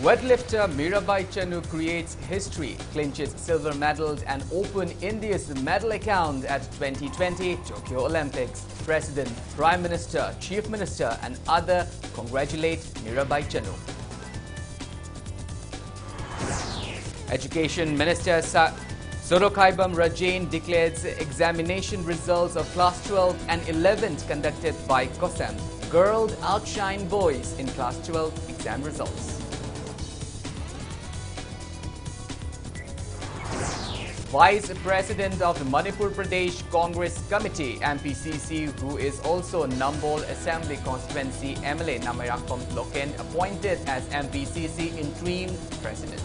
Weightlifter Mirabai Chanu creates history, clinches silver medals and open India's medal account at 2020 Tokyo Olympics. President, Prime Minister, Chief Minister and other congratulate Mirabai Chanu. Education Minister Sorokhaibam Rajain declares examination results of Class 12 and 11th conducted by COSAM. Girls outshine boys in Class 12 exam results. Vice President of the Manipur Pradesh Congress Committee (MPCC), who is also Nambol Assembly Constituency MLA Namayakom Loken, appointed as MPCC interim president.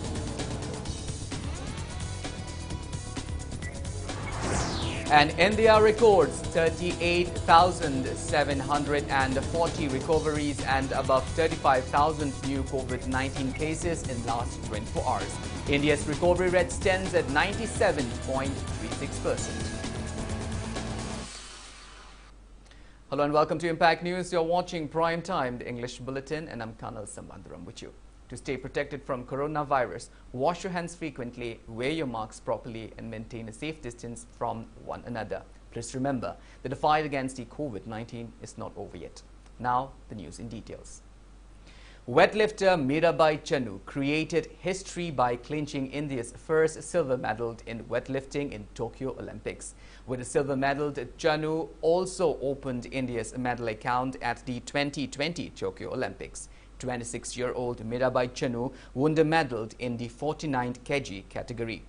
And India records 38,740 recoveries and above 35,000 new COVID-19 cases in last 24 hours. India's recovery rate stands at 97.36%. Hello and welcome to Impact News. You're watching Prime Time, the English Bulletin, and I'm Kanel Shambanduram with you. To stay protected from coronavirus, wash your hands frequently, wear your masks properly and maintain a safe distance from one another. Please remember that the fight against the COVID-19 is not over yet. Now, the news in details. Weightlifter Mirabai Chanu created history by clinching India's first silver medal in weightlifting in Tokyo Olympics. With a silver medal, Chanu also opened India's medal account at the 2020 Tokyo Olympics. 26-year-old Mirabai Chanu won the medal in the 49 kg category.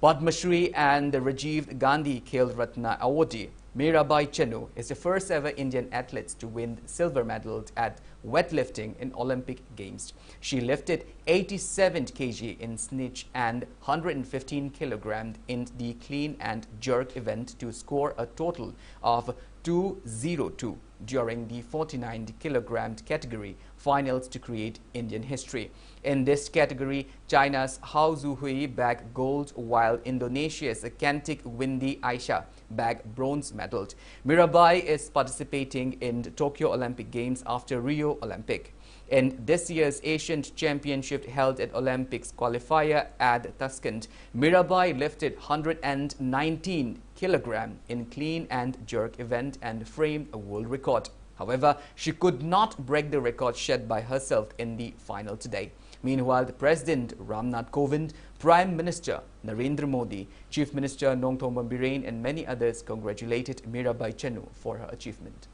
Padma Shri and the Rajiv Gandhi Khel Ratna awardee, Mirabai Chanu is the first ever Indian athlete to win silver medal at weightlifting in Olympic Games. She lifted 87 kg in snatch and 115 kg in the clean and jerk event to score a total of 202 during the 49 kg category finals to create Indian history. In this category, China's Hao Zuhui bagged gold while Indonesia's Kantik Windy Aisha bagged bronze medal. Mirabai is participating in the Tokyo Olympic Games after Rio Olympic. In this year's Asian Championship held at Olympics qualifier at Tashkent, Mirabai lifted 119 kg in clean and jerk event and framed a world record. However, she could not break the record set by herself in the final today. Meanwhile, the President Ramnath Kovind, Prime Minister Narendra Modi, Chief Minister Nongthomban Birane and many others congratulated Mirabai Chanu for her achievement.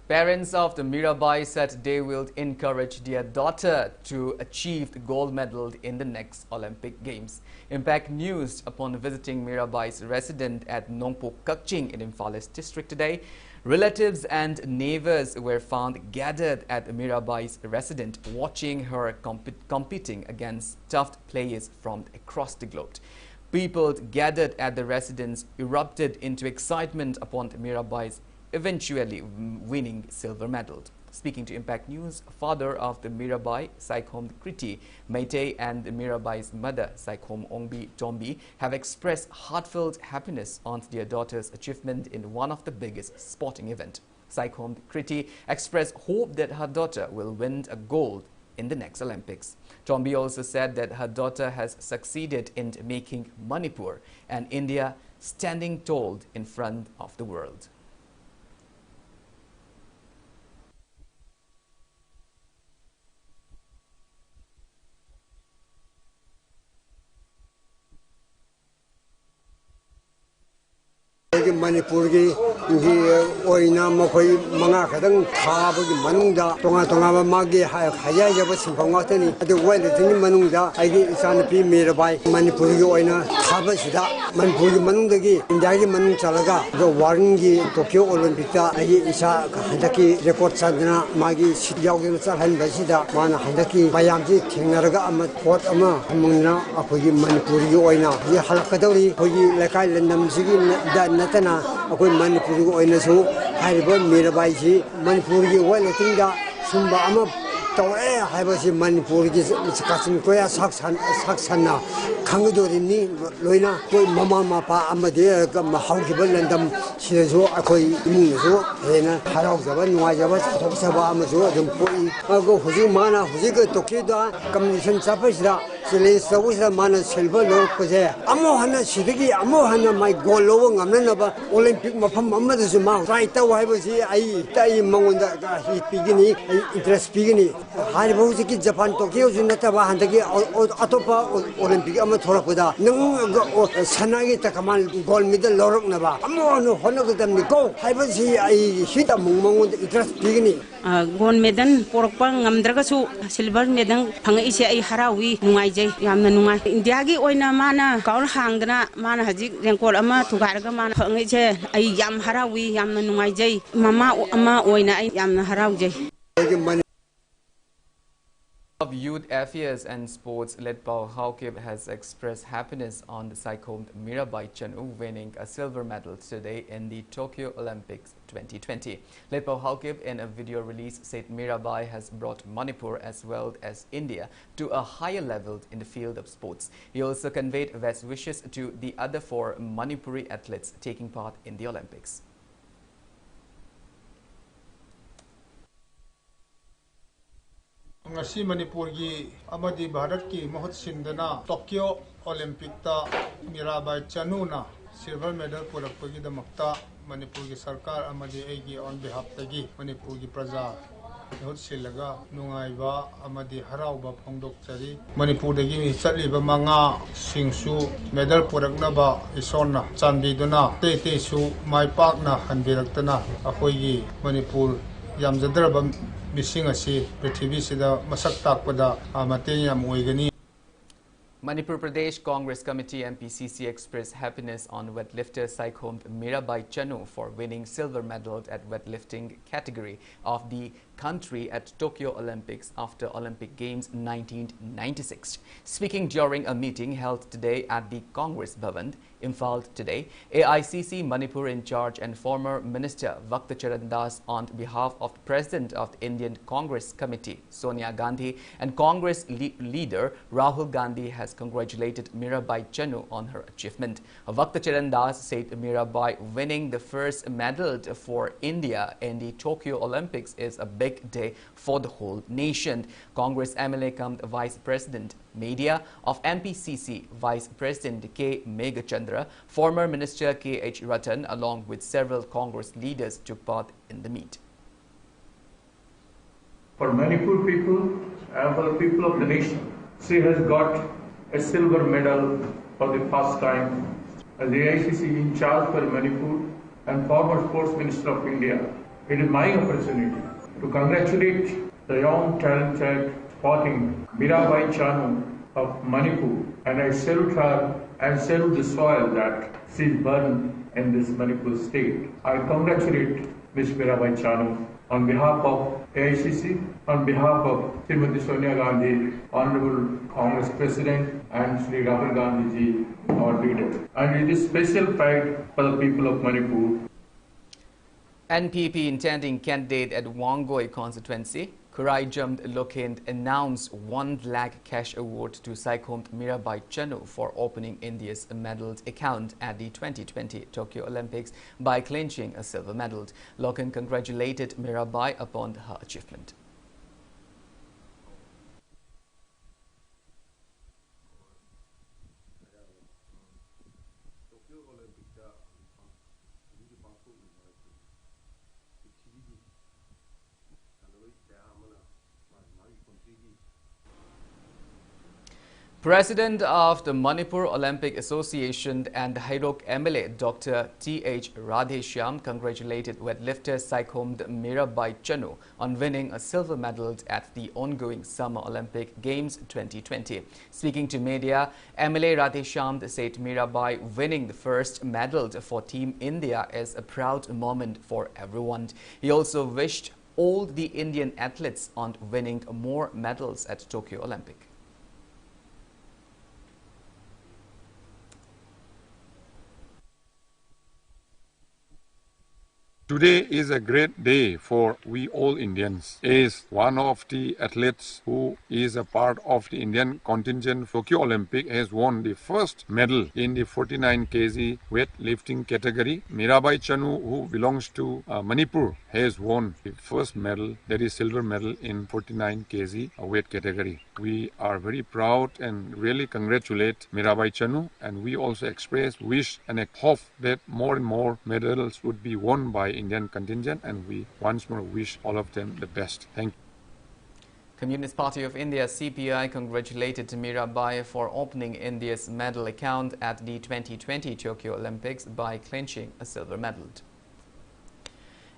Parents of the Mirabai said they will encourage their daughter to achieve the gold medal in the next Olympic Games. Impact News, upon visiting Mirabai's residence at Nongpo Kakching in Imphal East District today, relatives and neighbors were found gathered at Mirabai's residence watching her competing against tough players from across the globe. People gathered at the residence erupted into excitement upon Mirabai's eventually winning silver medal. Speaking to Impact News, father of the Mirabai, Saikhom Kriti Meitei, and Mirabai's mother, Saikhom Ongbi Tombi, have expressed heartfelt happiness on their daughter's achievement in one of the biggest sporting events. Saikhom Kriti expressed hope that her daughter will win a gold in the next Olympics. Tombi also said that her daughter has succeeded in making Manipur and India standing tall in front of the world. Manipur gi oina makoi manga kadang thabagi manungda tonga tonga magi haya jaba simphanga tani adu wale tini manungda aigi isan pi Mirabai Manipur gi oina thaba sida Manipur gi manungda gi India gi manung chalaga do warning gi Tokyo Olympic ta aigi isa handaki record sadna magi yaugin salhan basida mana handaki bayamji thengnaraga ama pot ama mungna akhoi Manipur gi oina ye halakadori khoi lekai lendam sigi da natana akoi Manipur gi oina so haribo Mirabai ji Manipur gi weightlifting da sumba ama tawai haibasi Manipur gi kasin koya saksanna khangdorimi loina koi mama mapa amade ma haugiba landam sirejo akoi imunejo hena harau jaba nuai jaba thokjaba amajo adum koi ago huji mana huji ga tokida communication chapasira challenge sawusra mana silver lo koje amo hana sidigi amo hana mai goal lo ngamnaba olympic mafam amadasu ma try taw haibasi ai tai mangonda hi pigini interest pigini haribo ki Japan Tokyo junataba handagi atopa olympic ama thorakoda nang sanagi takamal gold medal loroknaba amo no honagadamni ko haibasi ai hita mongmongon interest pigini gold medal porokpa ngamdragasu silver medal phangaise ai harawi nungaijai yamna nungai india gi oina mana kaul hangdana mana hajik renkol ama thugarga mana phangaise ai yam harawi yamna nungaijai mama ama oina ai yamna haraujai Of Youth Affairs and Sports, Letpao Haokip has expressed happiness on the cyclone Mirabai Chanu winning a silver medal today in the Tokyo Olympics 2020. Letpao Haokip in a video release said Mirabai has brought Manipur as well as India to a higher level in the field of sports. He also conveyed best wishes to the other 4 Manipuri athletes taking part in the Olympics. ngasi Manipur gi amadi Bharat ki mahut sindana Tokyo Olympic ta Mirabai Chanu na silver medal purakpagi damakta Manipur gi sarkar amadi egi on behalf tagi Manipur gi praja mahut silaga nungaiba amadi harauba phongdok chari Manipur dagi mi chaliba manga singsu medal puraknaba isonna chanbiduna te su maipakna hanbiraktana akoi gi Manipur yamjadraba Missing asi Prithvi sida masak takpada mateng yam oigani. Manipur Pradesh Congress Committee MPCC expressed happiness on weightlifter cyclone Mirabai Chanu for winning silver medal at weightlifting category of the country at Tokyo Olympics after Olympic Games 1996. Speaking during a meeting held today at the Congress Bhavan, Imphal today, AICC Manipur in charge and former Minister Vaktacharan Das on behalf of the President of the Indian Congress Committee, Sonia Gandhi, and Congress leader Rahul Gandhi has congratulated Mirabai Chanu on her achievement. Vaktacharan Das said Mirabai winning the first medal for India in the Tokyo Olympics is a big day for the whole nation. Congress MLA cum Vice President Media of MPCC Vice President K. Megachandra, former Minister K.H. Ratan, along with several Congress leaders took part in the meet. For Manipur people and for the people of the nation, she has got a silver medal for the first time. As the AICC in charge for Manipur and former Sports Minister of India, it is my opportunity to congratulate the young talented sporting Mirabai Chanu of Manipur, and I salute her and salute the soil that she is born in this Manipur state. I congratulate Ms. Mirabai Chanu on behalf of AICC, on behalf of Srimati Sonia Gandhi, Honorable Congress President, and Sri Rahul Gandhi ji, our leader. And it is special pride for the people of Manipur. NPP intending candidate at Wangoi constituency, Kurai Jamd Lokhind announced 1 lakh cash award to cyclone Mirabai Chanu for opening India's medal account at the 2020 Tokyo Olympics by clinching a silver medal. Lokhind congratulated Mirabai upon her achievement. President of the Manipur Olympic Association and Hairok MLA Dr. T.H. Radheshyam congratulated weightlifter cyclone Mirabai Chanu on winning a silver medal at the ongoing Summer Olympic Games 2020. Speaking to media, MLA Radheshyam said Mirabai winning the first medal for Team India is a proud moment for everyone. He also wished all the Indian athletes on winning more medals at Tokyo Olympic. Today is a great day for we all Indians. As one of the athletes who is a part of the Indian contingent Tokyo Olympic has won the first medal in the 49 kg weightlifting category. Mirabai Chanu, who belongs to Manipur, has won the first medal, that is silver medal in 49 kg weight category. We are very proud and really congratulate Mirabai Chanu, and we also express wish and a hope that more and more medals would be won by Indian contingent, and we once more wish all of them the best. Thank you. Communist Party of India CPI congratulated Mirabai for opening India's medal account at the 2020 Tokyo Olympics by clinching a silver medal.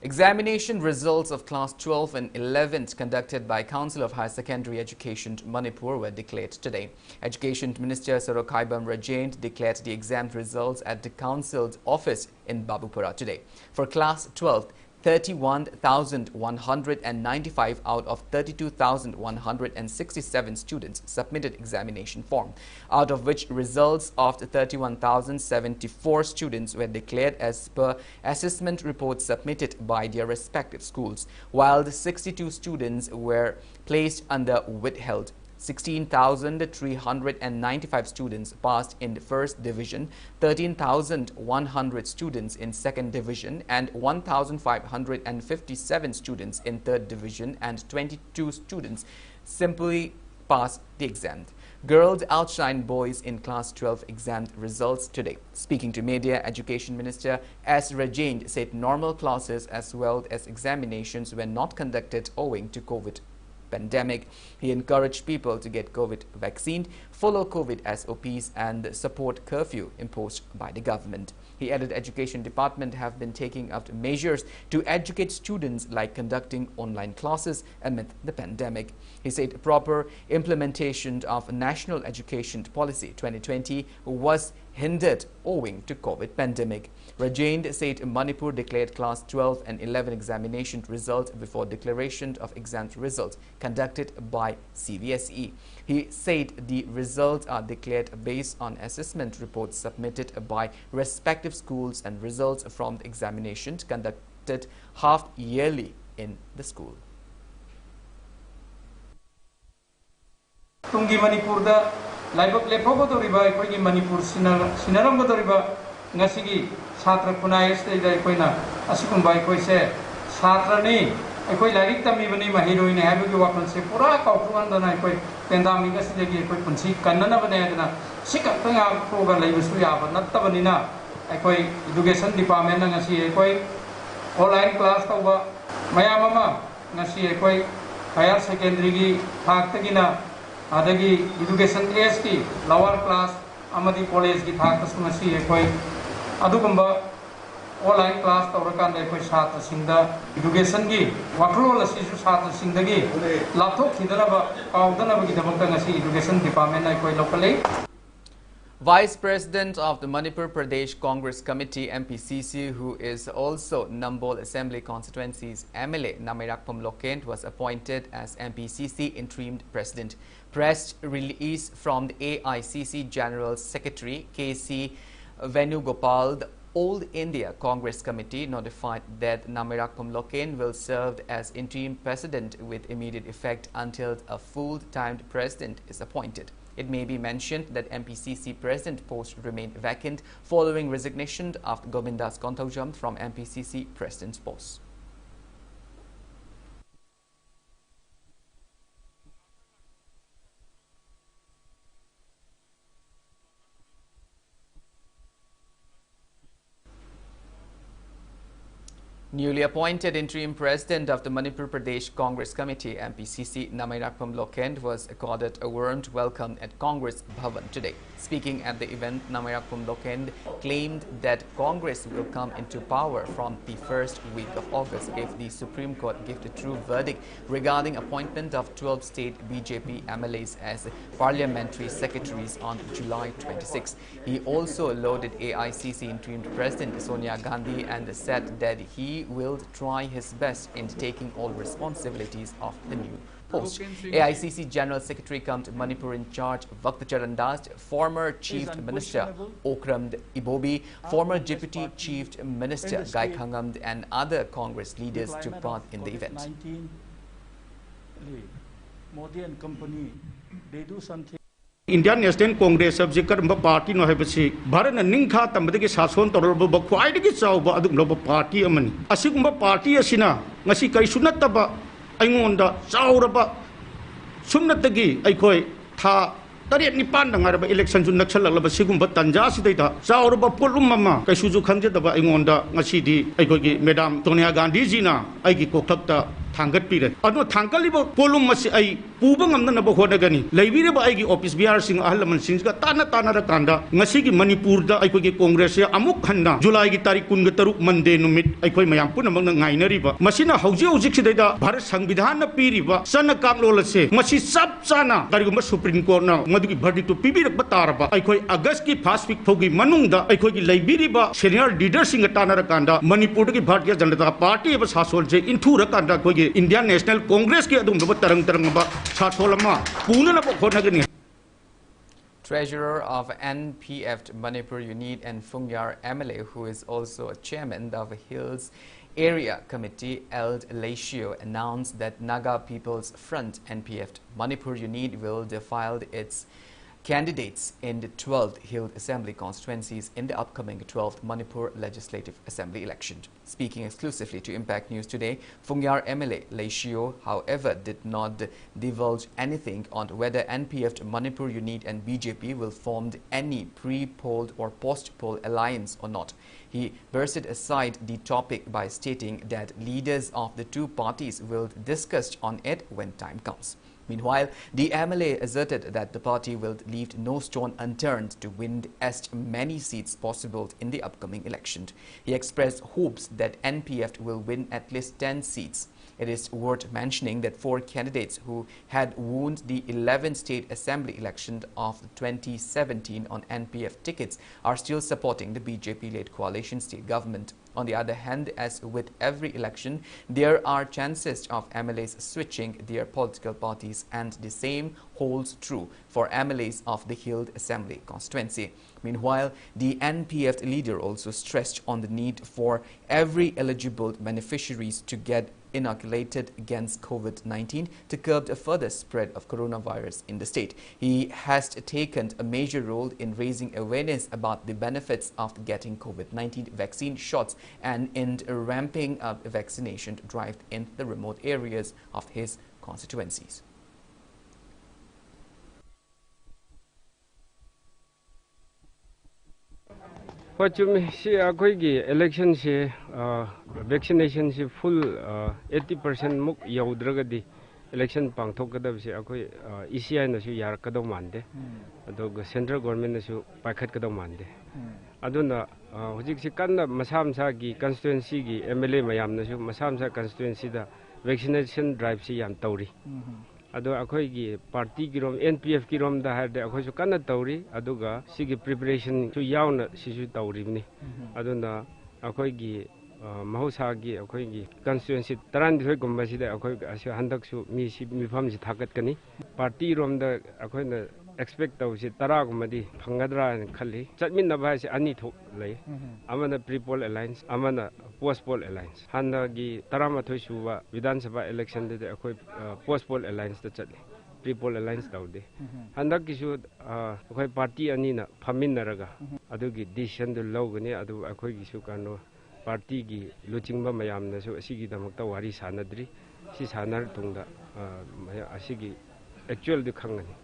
Examination results of Class 12 and 11th conducted by Council of Higher Secondary Education Manipur were declared today. Education Minister Sarokhaibam Rajend declared the exam results at the Council's office in Babupura today. For Class 12, 31,195 out of 32,167 students submitted examination form, out of which results of 31,074 students were declared as per assessment reports submitted by their respective schools, while the 62 students were placed under withheld. 16,395 students passed in the first division, 13,100 students in second division, and 1,557 students in third division, and 22 students simply passed the exam. Girls outshine boys in Class 12 exam results today. Speaking to media, Education Minister S. Rajend said normal classes as well as examinations were not conducted owing to COVID pandemic. He encouraged people to get COVID vaccine, follow COVID SOPs and support curfew imposed by the government. He added Education Department have been taking up measures to educate students like conducting online classes amid the pandemic. He said proper implementation of National Education Policy 2020 was hindered owing to COVID pandemic. Rajend said Manipur declared Class 12 and 11 examination results before declaration of exam results conducted by CBSE. He said the results are declared based on assessment reports submitted by respective schools and results from the examinations conducted half yearly in the school. Tungi Manipur da laibak lepogo doriba aikoigi Manipur sinaram doriba ngasigi Satra Punai State Aikoina Asikumba Aikoise Satra ni Aikoi Larik Tamibani Mahiro in Abu Wakan Se Pura Kaukuan than Aikoi Pendamiga Sigi Punsi Kanana Banana Sikapanga Proga Labusuya, but not Tabanina Aikoi Education Department and Nasi Aikoi online class over Mayamama Nasi Aikoi Higher Secondary Taktagina Adagi Education AST lower class Amadi College Takas Nasi Aikoi Adugamba online class Taurakan Aikoi Sata Singda Education Gi Wakro Lasisu Sata Singdagi Laptop Hidanaba Kaudanabagi Damakangasi Education Department Aikoi locally. Vice President of the Manipur Pradesh Congress Committee MPCC, who is also Nambol Assembly Constituency's MLA Namirakpam Lokent, was appointed as MPCC interim president. Press release from the AICC General Secretary KC Venugopal, the All India Congress Committee notified that Namirakpam Lokent will serve as interim president with immediate effect until a full-time president is appointed. It may be mentioned that MPCC president post remained vacant following resignation of Govindas Kontaujam from MPCC president's post. Newly appointed interim president of the Manipur Pradesh Congress Committee MPCC Namirakpam Lokent was accorded a warm welcome at Congress Bhavan today. Speaking at the event, Namirakpam Lokent claimed that Congress will come into power from the first week of August if the Supreme Court gives a true verdict regarding appointment of 12 state BJP MLAs as parliamentary secretaries on July 26. He also lauded AICC interim president Sonia Gandhi and said that he will try his best in taking all responsibilities of the new post. AICC General Secretary come to Manipur in charge Vaktacharan Das, former Chief Minister Okramd Ibobi, former Deputy Chief Minister Gai Khangamd and other Congress leaders took part in the event. Modi and company, they do something. Indian National Congress subject party no have si Bharat Ningkha tamdagi sason torbo ba khwaidagi chawba adugloba party amani asigumba party asina ngasi kai sunataba aingonda chawraba sumnatagi aikoi tha tariat nipan dangaraba election ju naksalaba sigumba tanja sidaita chawraba polum mama kai suju khamjedaba aingonda ngasi di aikoi Madam Sonia Gandhi ji na aigi kokthakta Thangat pire. Ado thangkalibo polum masi ai pubang amna na bohodagani. Laibire ba aigi office biar sing ahalaman sing ka tana ra kanda ngasi gi Manipur da ai ko Congress ya amuk khanda July gi tarik 23 Monday numit ai koi mayam pun amang ngainari ba. Masina hauji hauji sidaida Bharat Sangvidhan na piri ba sana kamlol se masi sab sana karigumba Supreme Court na ngadu gi verdict to pibirak batar ba ai koi August ki first week thogi manung da ai koi gi laibire ba senior leader sing tana ra kanda Manipur gi Bharatiya Janata Party ba sasol je intu ra kanda koi Indian National Congress ke adum tarang ba satholama puna na khonagani. Treasurer of NPF Manipur Unit and Fungyar MLA, who is also a chairman of Hills Area Committee, Eld Laishio, announced that Naga People's Front NPF Manipur Unit will defile its candidates in the 12th Hill Assembly constituencies in the upcoming 12th Manipur Legislative Assembly election. Speaking exclusively to Impact News today, Fungyar MLA Laishio, however, did not divulge anything on whether NPF Manipur Unit and BJP will form any pre-polled or post-poll alliance or not. He brushed aside the topic by stating that leaders of the two parties will discuss on it when time comes. Meanwhile, the MLA asserted that the party will leave no stone unturned to win as many seats possible in the upcoming election. He expressed hopes that NPF will win at least 10 seats. It is worth mentioning that 4 candidates who had won the 11th state assembly election of 2017 on NPF tickets are still supporting the BJP-led coalition state government. On the other hand, as with every election, there are chances of MLAs switching their political parties, and the same holds true for MLAs of the Hill Assembly constituency. Meanwhile, the NPF leader also stressed on the need for every eligible beneficiaries to get inoculated against COVID-19 to curb the further spread of coronavirus in the state. He has taken a major role in raising awareness about the benefits of getting COVID-19 vaccine shots and in ramping up a vaccination drive in the remote areas of his constituencies. Election vaccination full 80% muk yaudragadi election pangthokadabse akoi ECI nasu yarakadaw mande adoga central government nasu paikhatkadaw mande aduna hojik kanna masamsa gi constituency gi MLA mayam nasu masamsa constituency da vaccination drive si yam tawri ado akoi gi party gi rom NPF gi rom da hade akoi su kanna tawri aduga sigi preparation su yauna sisu tawri ni aduna akoi gi mahosagi akoi gi constituency taran doi gumba sida akoi asu handak su mi si mifam si thakat kani party rom da akoi na expect taw si tara gumadi phangadra khali chatmin na ba si ani thok lei amana pre-poll alliance amana post-poll alliance handa gi tarama thoi suwa vidhan sabha election de akoi post-poll alliance da chatli pre-poll alliance tawde handa gi su akoi party ani na phamin naraga adu gi decision du logani adu akoi gi su kano party gi luchingba mayam na su asigi damakta wari sanadri si sanar tungda asigi actual du khangani.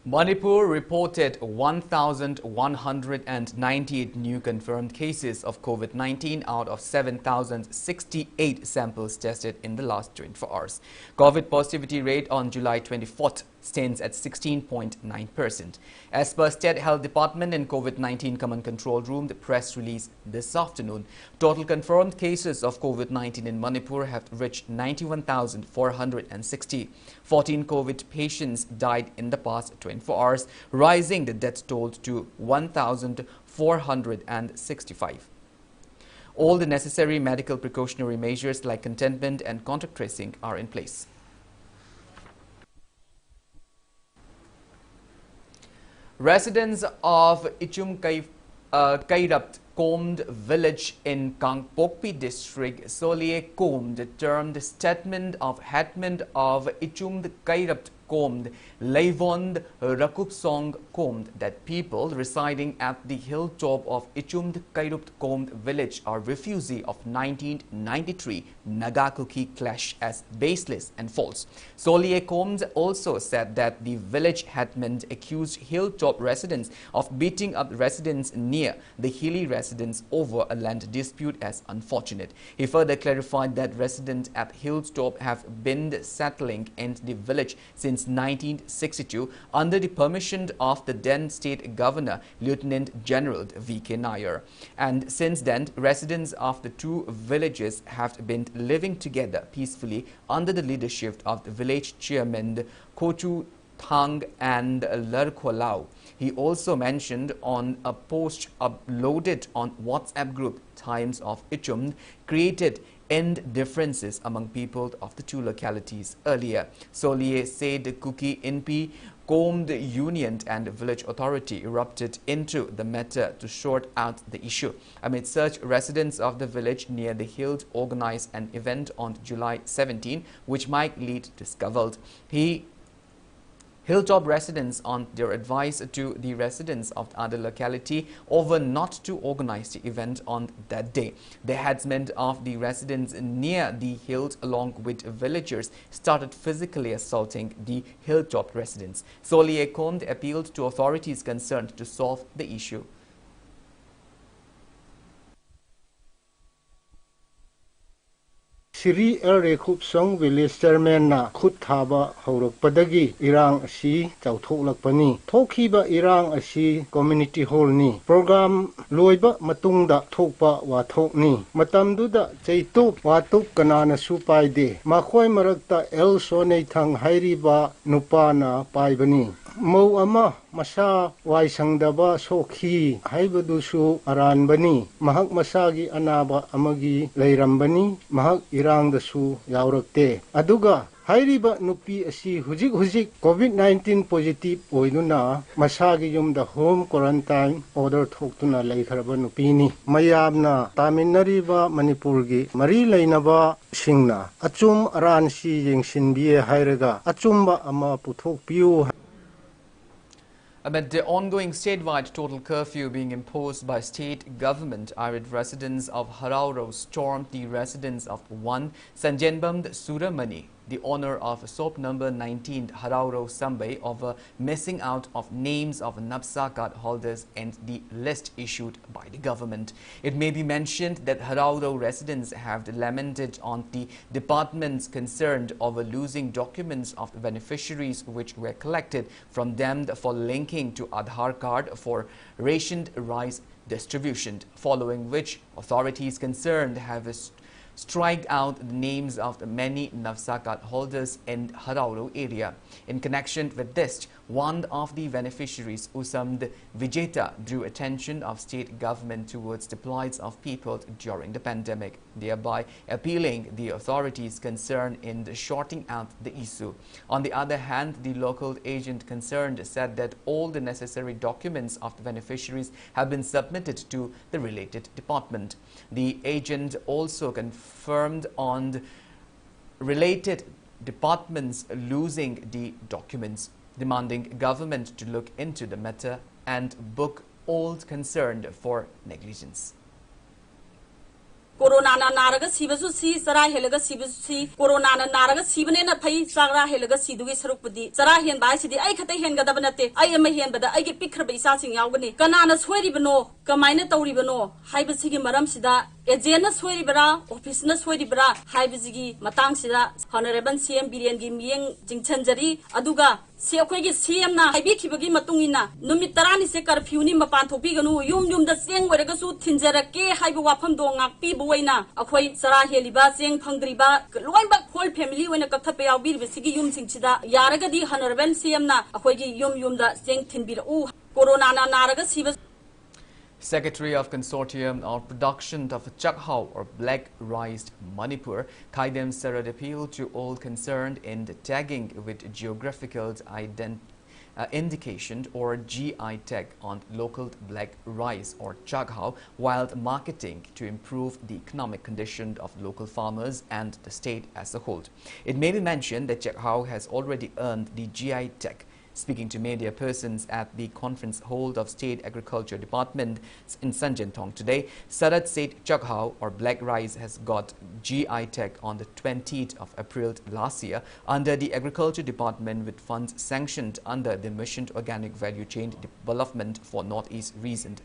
Manipur reported 1,198 new confirmed cases of COVID-19 out of 7,068 samples tested in the last 24 hours. COVID positivity rate on July 24th stands at 16.9%. As per State Health Department and COVID-19 Command Control Room, the press release this afternoon, total confirmed cases of COVID-19 in Manipur have reached 91,460. 14 COVID patients died in the past 24 hours, rising the death toll to 1,465. All the necessary medical precautionary measures like containment and contact tracing are in place. Residents of Ichum Kairapt Combed village in Kangpokpi district Solie Combed termed statement of Hetman of Ichum Kairapt Combed Leivond Rakupsong Combed that people residing at the hilltop of Ichum Kairupt Combed village are refugee of 1993 Nagakuki clash as baseless and false. Solie Combed also said that the village hetman accused hilltop residents of beating up residents near the hilly residents over a land dispute as unfortunate. He further clarified that residents at hilltop have been settling in the village since 1962 under the permission of the then state governor Lieutenant General V.K. Nair. And since then, residents of the two villages have been living together peacefully under the leadership of the village chairman Kochu Thang and Larkolau. He also mentioned on a post uploaded on WhatsApp group Times of Ichum created end differences among people of the two localities earlier. Solie said Kuki Inpi, Combed Union and village authority erupted into the matter to sort out the issue. Amid such, residents of the village near the hills organized an event on July 17 which might lead to scuffles. Hilltop residents on their advice to the residents of the other locality over not to organize the event on that day. The headsmen of the residents near the hills along with villagers started physically assaulting the hilltop residents. Solie Combed appealed to authorities concerned to solve the issue. Siri Rekupsong village chairman na khut thaba haurakpadagi irang asi chauthoklakpani thokhiba irang asi community hall ni program loiba matungda thokpa wathokni matamduda cheituk watuk kanana su paide makhoi marakta el sonei thang hairiba nupana paibani Mau ama masa waisangdaba sokhi haibadusu aranbani mahak masagi anaba amagi leirambani mahak irangdasu yaurakte aduga hairiba nupi asi hujik COVID-19 positive oiduna masagi yumda home quarantine order thoktuna leikharaba nupini mayamna taminariba manipurgi mari leinaba singna achum aransi yengsinbie hairaga achumba ama puthokpiu. Amid the ongoing statewide total curfew being imposed by state government, arid residents of Harauro stormed the residence of one Sanjenbam Suramani, the owner of soap number 19 Harauro Sambai, over missing out of names of NAPSA card holders and the list issued by the government. It may be mentioned that Harauro residents have lamented on the departments concerned over losing documents of the beneficiaries which were collected from them for linking to Aadhaar card for rationed rice distribution, following which authorities concerned have striked out the names of the many NAPSA card holders in Harauro area. In connection with this, one of the beneficiaries, Usamd Vijeta, drew attention of state government towards the plights of people during the pandemic, thereby appealing the authorities concerned in sorting out the issue. On the other hand, the local agent concerned said that all the necessary documents of the beneficiaries have been submitted to the related department. The agent also confirmed on the related departments losing the documents, demanding government to look into the matter and book all concerned for negligence. Corona na naraga sibasu si sara helaga sibasu si corona na naraga sibane na phai sagra helaga sidugi sarukpudi sara hen bai sidi ai khate hen gada banate ai ama hen bada ai ge pikhra bai sa sing yaugani kanana soiri bano kamaina tauri bano haibasi gi maram sida ejena soiri bara office na soiri bara haibasi gi matang sida honorable CM Biren gi mieng jingchanjari aduga si akhoi gi CM na haibi khibagi matungina numit tarani se curfew ni mapan thopi ganu yum da seng waraga su thinjarake haibu wafam do ngak pi buwaina akhoi sara heliba seng phangdriba loinba whole family wena kakthap yaubir besigi yum singchida yaraga di honorable CM na akhoi gi yum da seng thinbira u corona na naraga siba. Secretary of Consortium of Production of Chakhau or Black Rice Manipur, Kaidem Sarad appealed to all concerned in the tagging with geographical indication or GI tag on local black rice or chakhau while marketing to improve the economic condition of local farmers and the state as a whole. It may be mentioned that chakhau has already earned the GI tag. Speaking to media persons at the conference held of State Agriculture Department in Sanjantong today, Sarat said chakhau or black rice has got GI tag on the 20th of April last year under the Agriculture Department with funds sanctioned under the Mission Organic Value Chain Development for Northeast Region.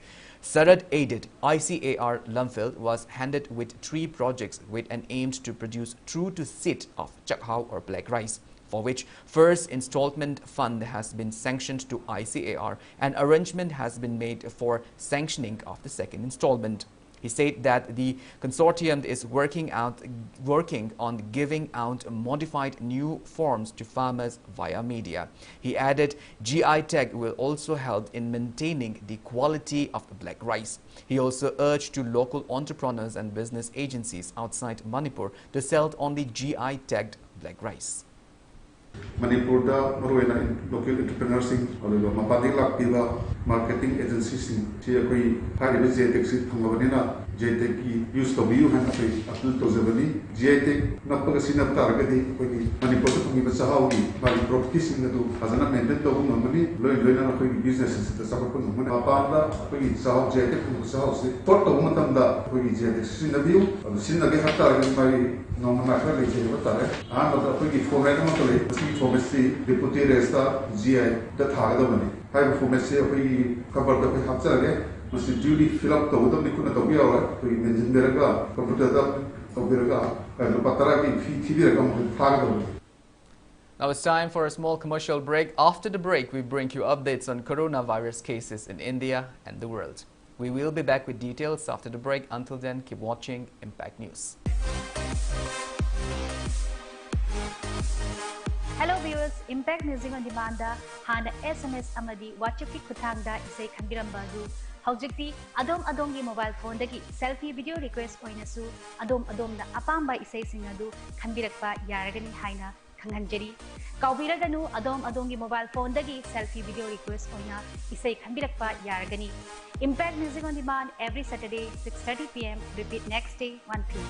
Sarat aided ICAR Lumfield was handed with 3 projects with an aim to produce true to seed of chakhau or black rice, for which first installment fund has been sanctioned to ICAR and arrangement has been made for sanctioning of the second installment. He said that the consortium is working on giving out modified new forms to farmers via media. He added GI tag will also help in maintaining the quality of the black rice. He also urged to local entrepreneurs and business agencies outside Manipur to sell only GI tagged black rice. Manipur da local entrepreneurs marketing agencies JTEC use to view and appeal to Zebani, JTEC, Napagasin targeting Manipur to Sahawi, Mali properties in the two, as an amendment of money, Loyana businesses, the Sakapun, Apanda, Sahab JTEC from South, Port of Matanda, JTEC in the view, of the Sinaga target by Nomaka, and for Ranamatole, for Messi, Deputy Resta, GI, the Tagadamani. I have for Messi, we covered the Hapsage. Must duly fill up the water Nikuna Tobiara to imagine Beraga, computer Tobiraga, and the Pataraki, Tibiragam with Targo. Now it's time for a small commercial break. After the break, we bring you updates on coronavirus cases in India and the world. We will be back with details after the break. Until then, keep watching Impact News. Hello viewers, Impact Music on Demand Hana SMS Amadi WhatsApp Kutangda Isai Kambirambadu. Haujikti adom-adomgi mobile phone dagi selfie video request oinasu adom-adomda apamba isai singadu khanbirakpa yaragani haina khanghanjari kaubiraganu adom-adomgi mobile phone dagi selfie video request oina isai khanbirakpa yaragani. Impact Music on Demand every Saturday 6:30 p.m. repeat next day 1 p.m.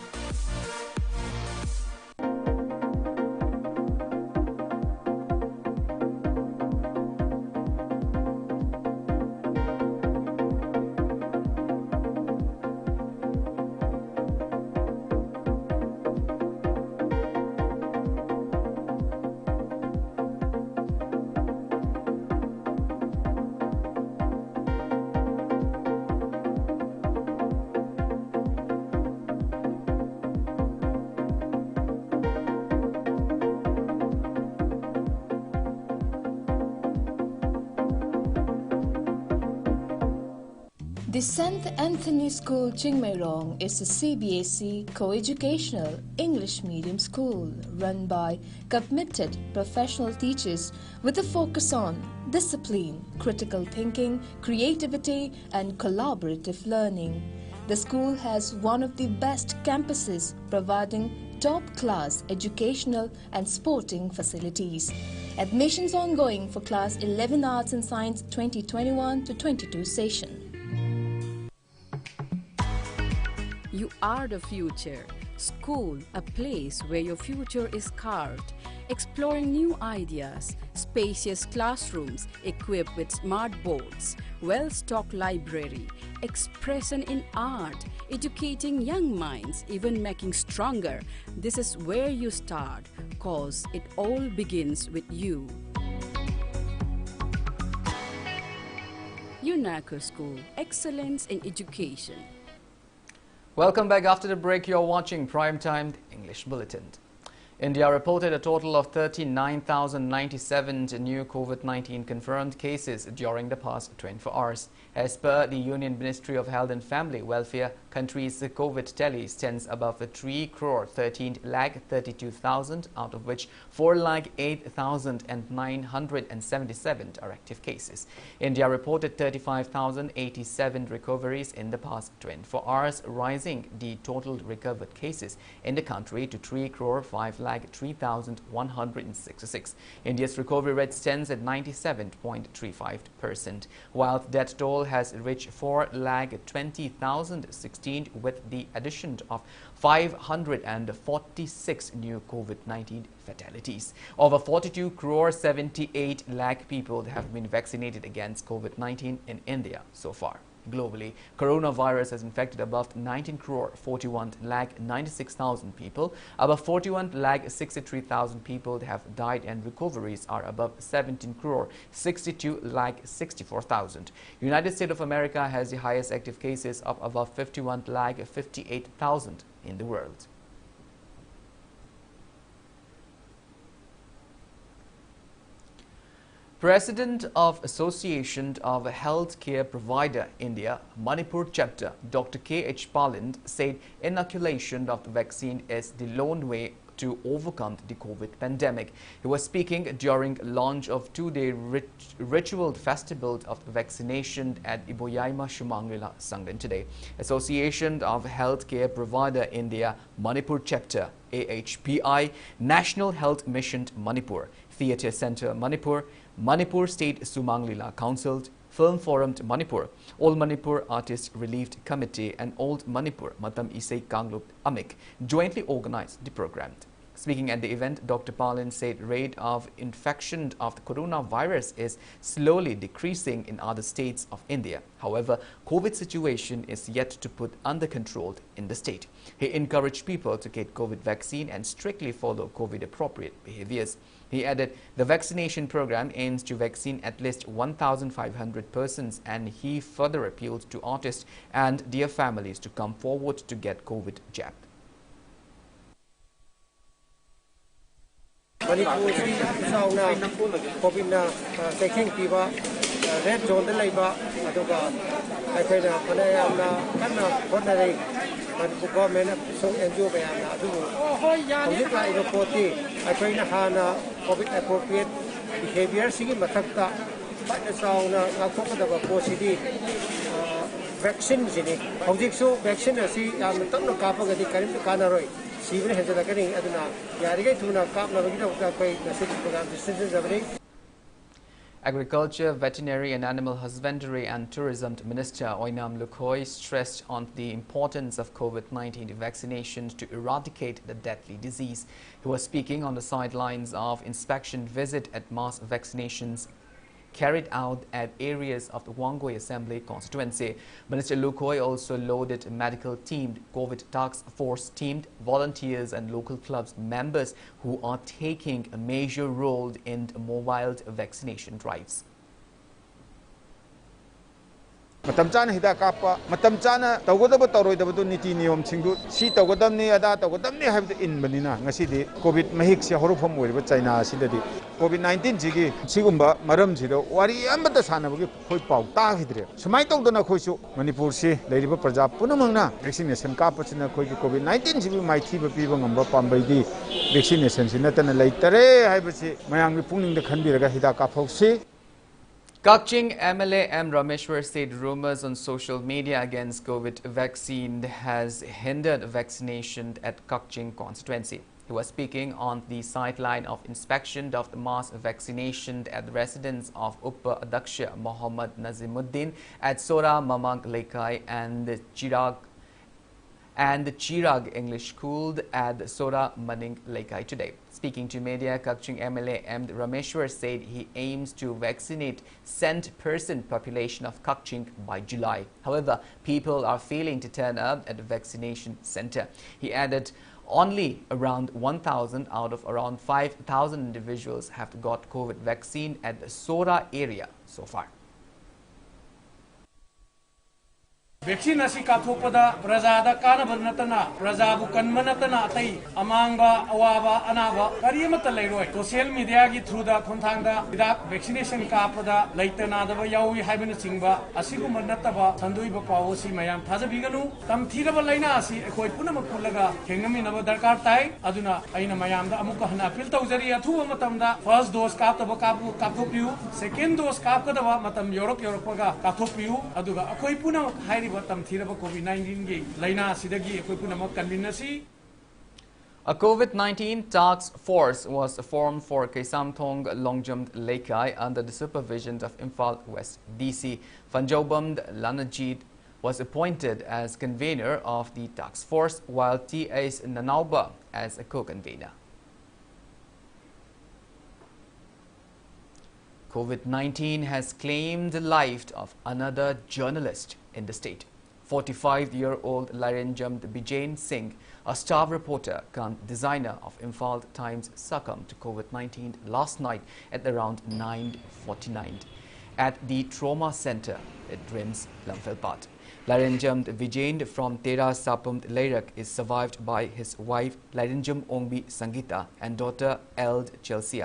The St. Anthony School, Chingmairong is a CBSE co-educational English medium school run by committed professional teachers with a focus on discipline, critical thinking, creativity and collaborative learning. The school has one of the best campuses providing top-class educational and sporting facilities. Admissions ongoing for Class 11 Arts and Science 2021 to 22 session. You are the future. School, a place where your future is carved. Exploring new ideas, spacious classrooms equipped with smart boards, well-stocked library, expression in art, educating young minds, even making stronger. This is where you start, cause it all begins with you. UNACO School, excellence in education. Welcome back. After the break, you're watching Primetime English Bulletin. India reported a total of 39,097 new COVID-19 confirmed cases during the past 24 hours. As per the Union Ministry of Health and Family Welfare, country's COVID tally stands above 3,13,32,000, out of which 4,08,977 are active cases. India reported 35,087 recoveries in the past 24 hours, rising the total recovered cases in the country to 3,05,03,166. India's recovery rate stands at 97.35%, while the death toll has reached 4,20,016 with the addition of 546 new COVID-19 fatalities. Over 42 crore 78 lakh people have been vaccinated against COVID-19 in India so far. Globally, coronavirus has infected above 19 crore 41 lakh 96,000 people. Above 41 lakh 63,000 people have died, and recoveries are above 17 crore 62 lakh 64,000. United States of America has the highest active cases of above 51 lakh 58,000 in the world. President of Association of Healthcare Provider India, Manipur chapter, Dr. K.H. Paland, said inoculation of the vaccine is the lone way to overcome the COVID pandemic. He was speaking during launch of two-day ritual festival of vaccination at Iboyaima Shumangrila Sangren today. Association of Healthcare Provider India, Manipur chapter, AHPI, National Health Mission Manipur, Theatre Centre Manipur, Manipur State Sumanglila Council, Film Forum Manipur, All Manipur Artist Relief Committee and Old Manipur Matam Isai Kanglup Amik jointly organized the program. Speaking at the event, Dr. Paland said rate of infection of the coronavirus is slowly decreasing in other states of India. However, COVID situation is yet to put under control in the state. He encouraged people to get COVID vaccine and strictly follow COVID appropriate behaviors. He added the vaccination program aims to vaccine at least 1,500 persons, and he further appealed to artists and their families to come forward to get COVID jab. Manipur sauna COVID-na taking piba red zone the labor aduga akoina panayamna kanna honare Manipur government so NGO bayamna adu hojika irokoti akoina hana COVID appropriate behavior sigi mathakta patna sauna ngakokadaba posidi vaccine jini hojiksu vaccine asi yamna tamna kapagadi karim kanaroi Agriculture, Veterinary and Animal Husbandry and Tourism Minister Oinam Lukhoi stressed on the importance of COVID-19 vaccinations to eradicate the deadly disease. He was speaking on the sidelines of inspection visit at mass vaccinations carried out at areas of the Wangoi Assembly constituency. Minister Lukhoi also loaded medical teamed, COVID task force teamed, volunteers and local clubs members who are taking a major role in mobile vaccination drives. Matam chana hida kapa matam chana tawgadaba tawroidabadu niti niyom singdu si tawgadamni ada tawgadamni habdu in banina ngasidi COVID mahik se horofam oiriba China sidadi COVID-19 jigi sigumba maram sido wari ambata sanabagi khoi pau ta hidre sumai tawdana khoisu Manipur si leiriba praja punamangna vaccination kapachina khoi ki COVID-19 jibi maithiba piba ngamba pambaidi vaccination sinatana leitare haibasi mayangni puningda khanbiraga hida kapausi. Kakching MLA M. Rameshwar said rumors on social media against COVID vaccine has hindered vaccination at Kakching constituency. He was speaking on the sideline of inspection of the mass vaccination at the residence of Upper Adaksha Mohammad Nazimuddin at Sora Mamang Lekai and the Chirag English School at Sora Maning Lekai today. Speaking to media, Kakching MLA M. Rameshwar said he aims to vaccinate 100% population of Kakching by July. However, people are failing to turn up at the vaccination center. He added only around 1,000 out of around 5,000 individuals have got COVID vaccine at the Sora area so far. vaccine asi kathokpada prajada kanaba natana prajabu kanma natana atai amangba awaba anaba kariyamata leiroi social media gi through da khonthangda ida vaccination kapada leitana daba yawi haibana chingba asiguma nataba sanduiba pawsi mayam thajabiganu tamthiraba laina asi ekoi punama kullaga thengami naba darkar tai aduna aina mayam da amuka hana appeal tawjari athuba matamda first dose kaptaba kapthopiu second dose kapkadaba matam yorokpaga kapthopiu aduga akoi punama hairiba tamthiraba covid-19 gi laina sidagi ekoi punama convinasi. A COVID-19 task force was formed for Kaisamthong Longjam Lekai under the supervision of Imphal West DC. Fanjobam Lanajit was appointed as convener of the task force, while T.S. Nanauba as a co-convener. COVID-19 has claimed the life of another journalist in the state. 45-year-old Larenjam Bijain Singh, a star reporter cum designer of Imphal Times, succumbed to COVID-19 last night at around 9:49 at the trauma center at Rims, Lamphilpat. Larenjam Bijain from Tera Sapum Leirak is survived by his wife Larenjam Ongbi Sangita and daughter Eld Chelsea.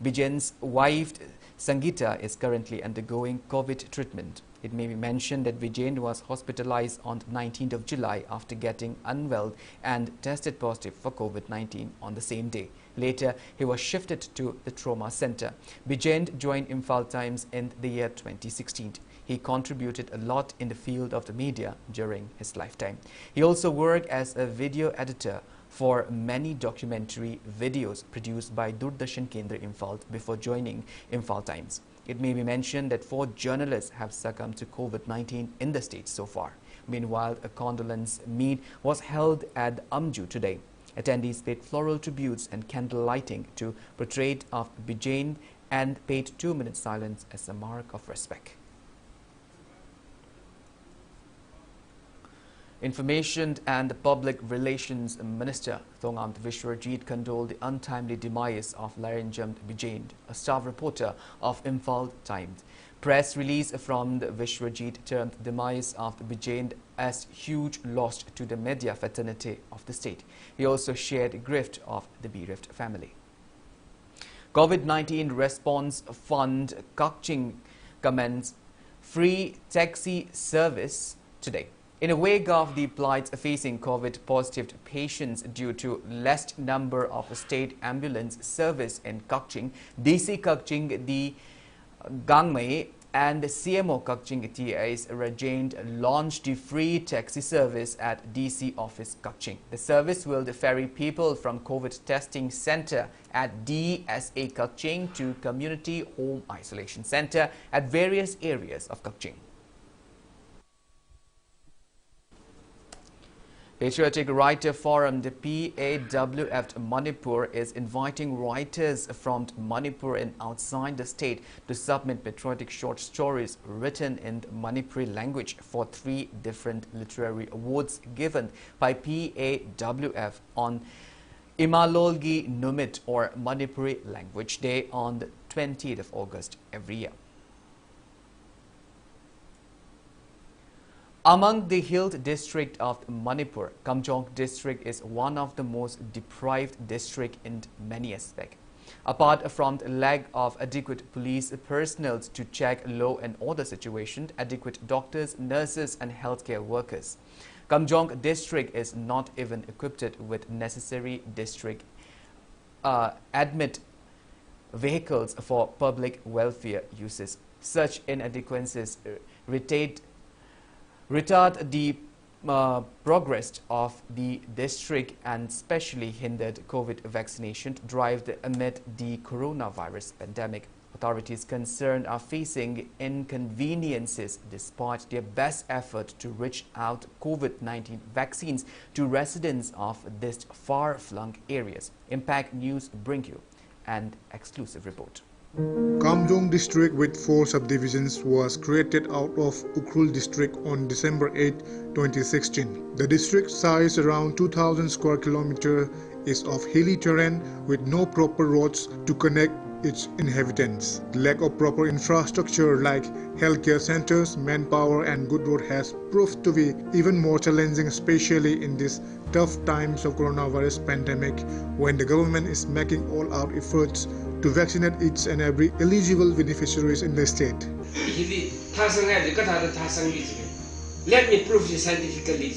Bijain's wife Sangita is currently undergoing COVID treatment. It may be mentioned that Bijain was hospitalized on 19th of July after getting unwell and tested positive for COVID-19 on the same day. Later, he was shifted to the trauma center. Bijain joined Imphal Times in the year 2016. He contributed a lot in the field of the media during his lifetime. He also worked as a video editor for many documentary videos produced by Doordarshan Kendra Imphal before joining Imphal Times. It may be mentioned that 4 journalists have succumbed to COVID-19 in the state so far. Meanwhile, a condolence meet was held at Amju today. Attendees paid floral tributes and candle lighting to portrait of Bijain and paid 2 minutes silence as a mark of respect. Information and Public Relations Minister Thongamt Vishwarjit condoled the untimely demise of Larenjam Bijain, a staff reporter of Imphal Times. Press release from the Vishwarjit termed the demise of Bijain as huge loss to the media fraternity of the state. He also shared grief of the bereft family. COVID-19 Response Fund Kakching commenced free taxi service today. In a wake of the plight facing COVID-positive patients due to less number of state ambulance service in Kakching, DC Kakching, the Gangmei and the CMO Kakching TAs Rajend launched the free taxi service at DC office Kakching. The service will ferry people from COVID testing center at DSA Kakching to community home isolation center at various areas of Kakching. Patriotic Writer Forum, the PAWF Manipur, is inviting writers from Manipur and outside the state to submit patriotic short stories written in Manipuri language for 3 different literary awards given by PAWF on Imalolgi Numit or Manipuri Language Day on the 20th of August every year. Among the hill district of Manipur, Kamjong district is one of the most deprived districts in many aspects. Apart from the lack of adequate police personnel to check law and order situation, adequate doctors, nurses and healthcare workers, Kamjong district is not even equipped with necessary district admit vehicles for public welfare uses. Such inadequacies retard the progress of the district and especially hindered COVID vaccination drive amid the coronavirus pandemic. Authorities concerned are facing inconveniences despite their best effort to reach out COVID-19 vaccines to residents of these far-flung areas. Impact News bring you an exclusive report. Kamjong district with 4 subdivisions was created out of Ukhrul district on December 8, 2016. The district size around 2,000 square kilometers is of hilly terrain with no proper roads to connect its inhabitants. The lack of proper infrastructure like healthcare centers, manpower and good road has proved to be even more challenging, especially in these tough times of coronavirus pandemic when the government is making all-out efforts to vaccinate each and every eligible beneficiaries in the state. Let me prove you scientifically.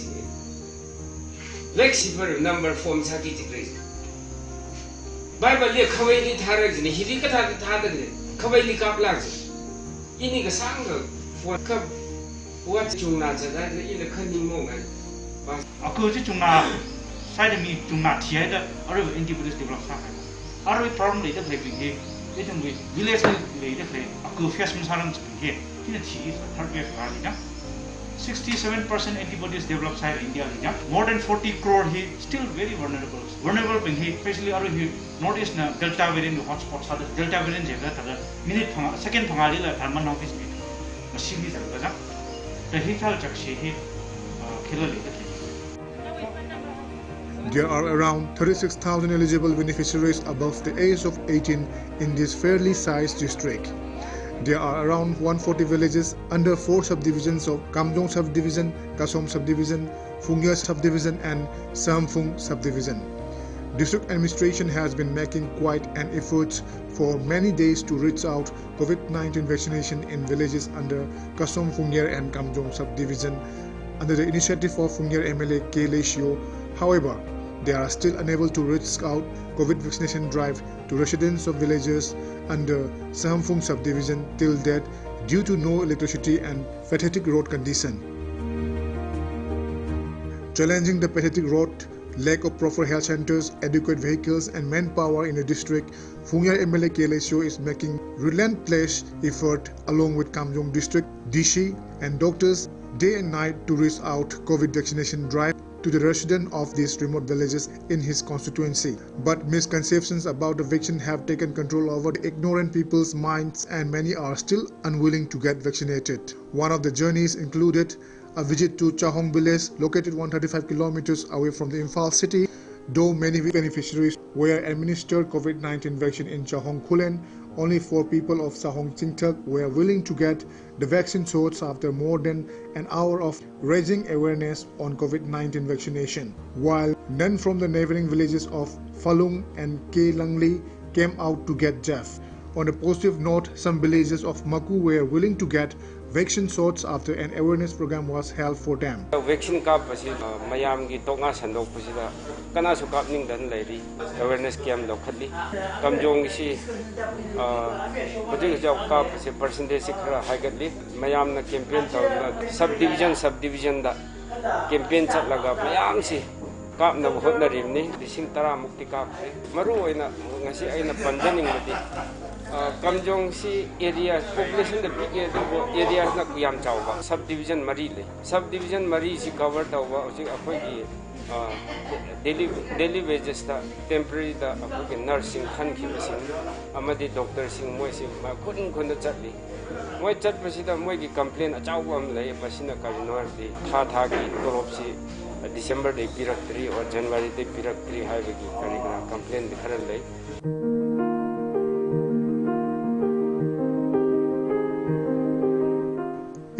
Vaccine number form Bible le khawai tharag ni hiri ka thada khawai li kap lag ini ka sang for kap what chungna chada ina khani mo ngai aku ji chungna side mi chungna thia da aru antibodies develop sa kai aru problem le da play he it we village le da play aku face mi sarang he ina thi third wave ga ni na 67% antibodies developed side India. More than 40 crore he still very vulnerable. Vulnerable being he especially are he notice na Delta variant hotspots are Delta variant jaga tada minute second pangali la thermal office meet. Machine is jaga. The he felt jakshi he killer. There are around 36,000 eligible beneficiaries above the age of 18 in this fairly sized district. There are around 140 villages under 4 subdivisions of Kamjong subdivision, Kasom subdivision, Phungya subdivision and Samphung subdivision. District administration has been making quite an effort for many days to reach out COVID-19 vaccination in villages under Kasom, Phungya and Kamjong subdivision under the initiative of Phungya MLA K. Lesio. However, they are still unable to reach out COVID vaccination drive to residents of villages under Samphung subdivision till date due to no electricity and pathetic road condition. Challenging the pathetic road, lack of proper health centers, adequate vehicles and manpower in the district, Phungya MLA K. Lesio is making relentless effort along with Kamjong district, DC and doctors day and night to reach out COVID vaccination drive to the residents of these remote villages in his constituency. But misconceptions about the vaccine have taken control over the ignorant people's minds and many are still unwilling to get vaccinated. One of the journeys included a visit to Chahong village located 135 kilometers away from the Imphal city. Though many beneficiaries were administered COVID-19 vaccine in Chahong Kulen, only 4 people of Sahong Chingtak were willing to get the vaccine shots after more than an hour of raising awareness on COVID-19 vaccination, while none from the neighboring villages of Falung and K. Langli came out to get jab. On a positive note, some villages of Maku were willing to get vaccine shots after an awareness program was held for them. Vaccine kap pasi mayam gi tonga sandok pasi da kana su kap ning dan lai ri awareness camp lo khatli kamjong si project job kap pasi percentage si khara haigatli mayam na campaign ta subdivision da campaign chat laga mayam si kap na hot na rim ni lising tara mukti kap maru oina ngasi aina panjaning mati Kamjong si area population the big area na kuyam chawba subdivision mari le subdivision mari si cover tawba si akoi gi daily wages ta temporary da akoi nursing khan ki sing amadi doctor sing moi si ma khudin khon da chatli moi chat pasi da moi gi complain achawba am le pasina karinor di tha gi torop si December de pirak 3 or January de pirak 3 hai gi karigna complain dikharan le.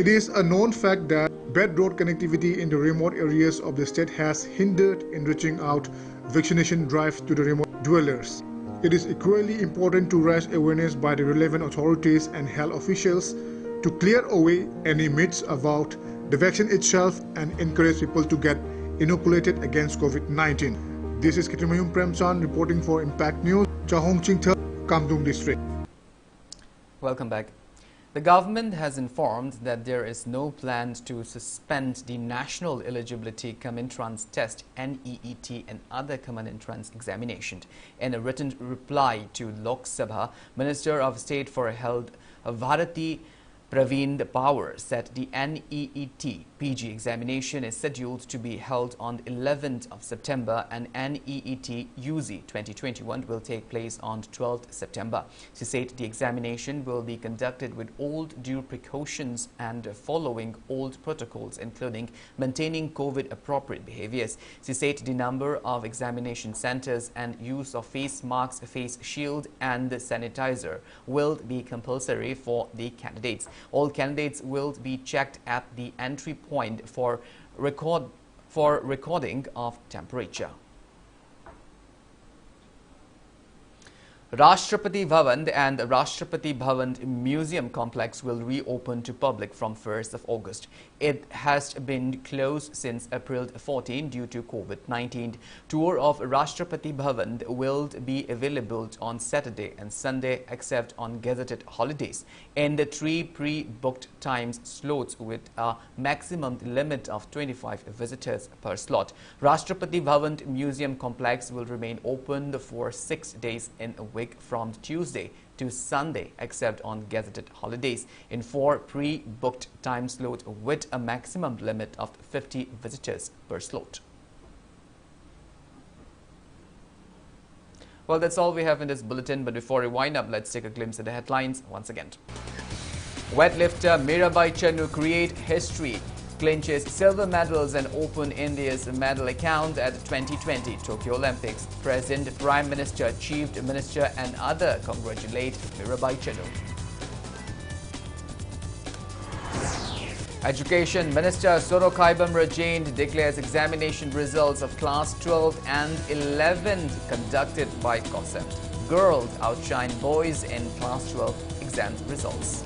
It is a known fact that bad road connectivity in the remote areas of the state has hindered in reaching out vaccination drive to the remote dwellers. It is equally important to raise awareness by the relevant authorities and health officials to clear away any myths about the vaccine itself and encourage people to get inoculated against COVID-19. This is Kitimayung Premchan reporting for Impact News, Chahong Chingthal, Kamjong District. Welcome back. The government has informed that there is no plan to suspend the National Eligibility Common Entrance Test (NEET) and other common entrance examinations. In a written reply to Lok Sabha, Minister of State for Health Bharati Praveen Power said the NEET PG examination is scheduled to be held on the 11th of September and NEET UZ 2021 will take place on 12th September. She said the examination will be conducted with all due precautions and following old protocols, including maintaining COVID-appropriate behaviors. She said the number of examination centers and use of face masks, face shield and sanitizer will be compulsory for the candidates. All candidates will be checked at the entry point for recording of temperature. Rashtrapati Bhavan and Rashtrapati Bhavan Museum Complex will reopen to public from 1st of August. It has been closed since April 14 due to COVID-19. Tour of Rashtrapati Bhavan will be available on Saturday and Sunday except on gazetted holidays in the 3 pre-booked times slots with a maximum limit of 25 visitors per slot. Rashtrapati Bhavan Museum Complex will remain open for 6 days in a week from Tuesday to Sunday except on gazetted holidays in 4 pre-booked time slots with a maximum limit of 50 visitors per slot. Well, that's all we have in this bulletin, but before we wind up, let's take a glimpse at the headlines once again. Weightlifter Mirabai Chanu create history, clinches silver medals and open India's medal account at 2020 Tokyo Olympics. President, Prime Minister, Chief Minister and other congratulate Mirabai Chanu. Education Minister Sorokaibam Rajain declares examination results of Class 12 and 11 conducted by COSEPT. Girls outshine boys in Class 12 exam results.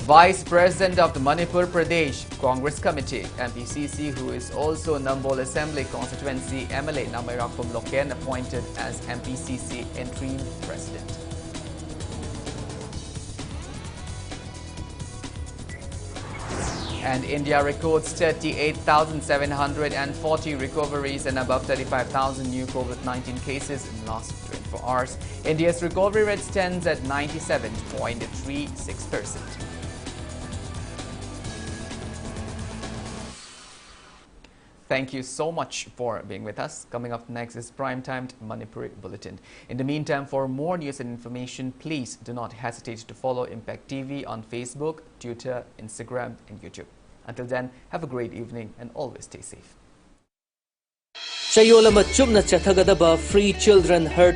Vice President of the Manipur Pradesh Congress Committee, MPCC, who is also Nambol Assembly Constituency MLA Namairakpum Loken, appointed as MPCC interim president. And India records 38,740 recoveries and above 35,000 new COVID-19 cases in the last 24 hours. India's recovery rate stands at 97.36%. Thank you so much for being with us. Coming up next is Prime-Timed Manipur Bulletin. In the meantime, for more news and information, please do not hesitate to follow Impact TV on Facebook, Twitter, Instagram and YouTube. Until then, have a great evening and always stay safe. Free children hurt